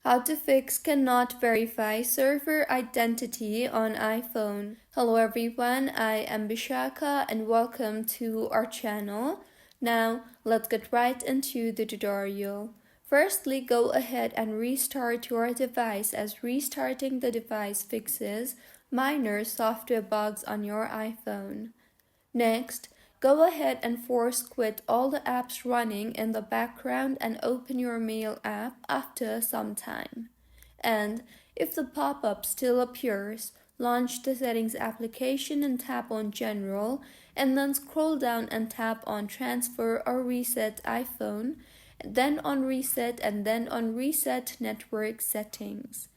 How to fix cannot verify server identity on iPhone. Hello everyone, I am Bishaka and welcome to our channel. Now let's get right into the tutorial. Firstly, go ahead and restart your device, as restarting the device fixes minor software bugs on your iPhone. Next, go ahead and force quit all the apps running in the background and open your Mail app after some time. And if the pop-up still appears, launch the Settings application and tap on General, and then scroll down and tap on Transfer or Reset iPhone, then on Reset, and then on Reset Network Settings.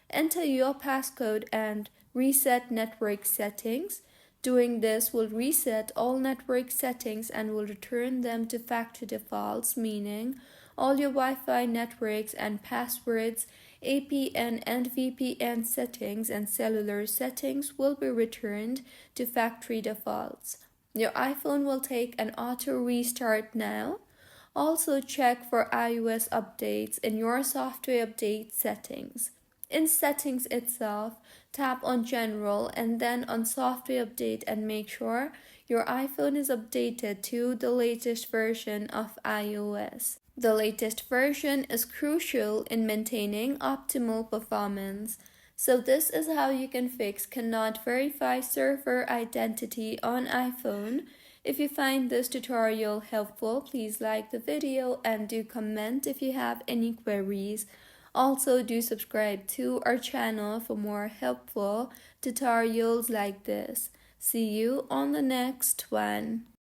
Enter your passcode and reset network settings. Doing this will reset all network settings and will return them to factory defaults, meaning all your Wi-Fi networks and passwords, APN and VPN settings, and cellular settings will be returned to factory defaults. Your iPhone will take an auto restart now. Also check for iOS updates in your software update settings. In Settings itself, tap on General and then on Software Update and make sure your iPhone is updated to the latest version of iOS. The latest version is crucial in maintaining optimal performance. So this is how you can fix cannot verify server identity on iPhone. If you find this tutorial helpful, please like the video and do comment if you have any queries. Also, do subscribe to our channel for more helpful tutorials like this. See you on the next one.